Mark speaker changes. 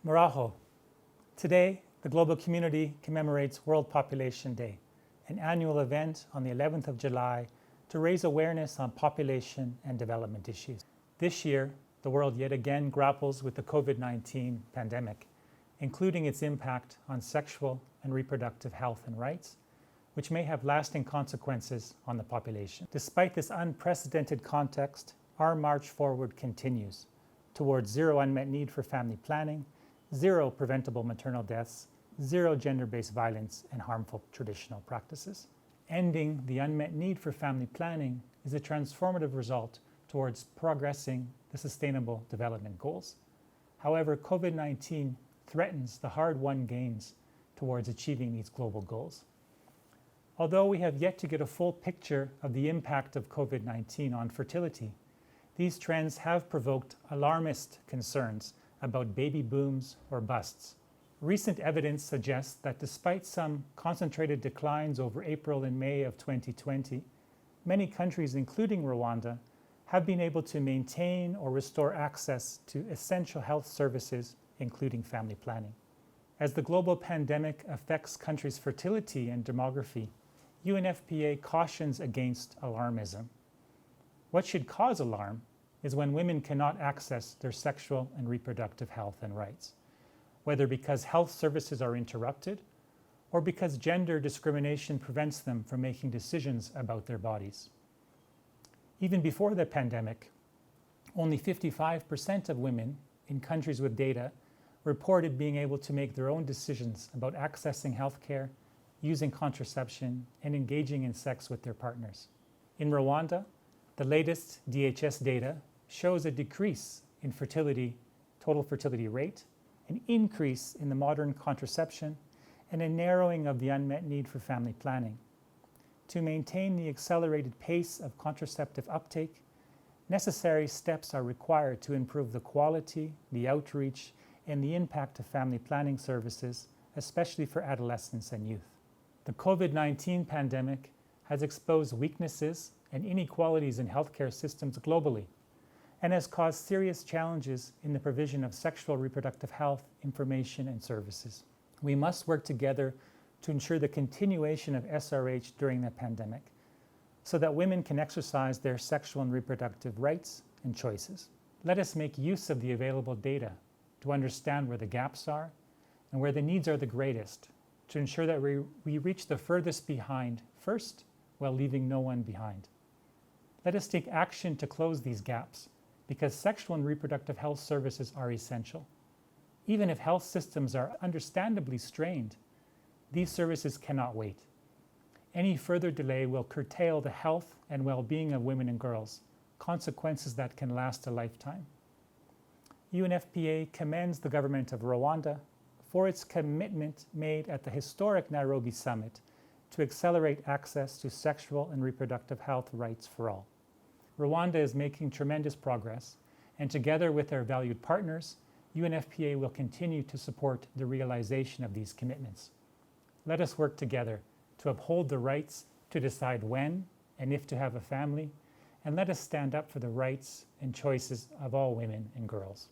Speaker 1: Maraho. Today, the global community commemorates World Population Day, an annual event on the 11th of July to raise awareness on population and development issues. This year, the world yet again grapples with the COVID-19 pandemic, including its impact on sexual and reproductive health and rights, which may have lasting consequences on the population. Despite this unprecedented context, our march forward continues towards zero unmet need for family planning, zero preventable maternal deaths, zero gender-based violence and harmful traditional practices. Ending the unmet need for family planning is a transformative result towards progressing the Sustainable Development Goals. However, COVID-19 threatens the hard-won gains towards achieving these global goals. Although we have yet to get a full picture of the impact of COVID-19 on fertility, these trends have provoked alarmist concerns about baby booms or busts. Recent evidence suggests that despite some concentrated declines over April and May of 2020, many countries, including Rwanda, have been able to maintain or restore access to essential health services, including family planning. As the global pandemic affects countries' fertility and demography, UNFPA cautions against alarmism. What should cause alarm is when women cannot access their sexual and reproductive health and rights, whether because health services are interrupted or because gender discrimination prevents them from making decisions about their bodies. Even before the pandemic, only 55% of women in countries with data reported being able to make their own decisions about accessing health care, using contraception, and engaging in sex with their partners. In Rwanda, the latest DHS data shows a decrease in total fertility rate, an increase in the modern contraception, and a narrowing of the unmet need for family planning. To maintain the accelerated pace of contraceptive uptake, necessary steps are required to improve the quality, the outreach, and the impact of family planning services, especially for adolescents and youth. The COVID-19 pandemic has exposed weaknesses and inequalities in healthcare systems globally, and has caused serious challenges in the provision of sexual reproductive health information and services. We must work together to ensure the continuation of SRH during the pandemic so that women can exercise their sexual and reproductive rights and choices. Let us make use of the available data to understand where the gaps are and where the needs are the greatest to ensure that we reach the furthest behind first while leaving no one behind. Let us take action to close these gaps because sexual and reproductive health services are essential. Even if health systems are understandably strained, these services cannot wait. Any further delay will curtail the health and well-being of women and girls, consequences that can last a lifetime. UNFPA commends the government of Rwanda for its commitment made at the historic Nairobi Summit to accelerate access to sexual and reproductive health rights for all. Rwanda is making tremendous progress, and together with our valued partners, UNFPA will continue to support the realization of these commitments. Let us work together to uphold the rights to decide when and if to have a family, and let us stand up for the rights and choices of all women and girls.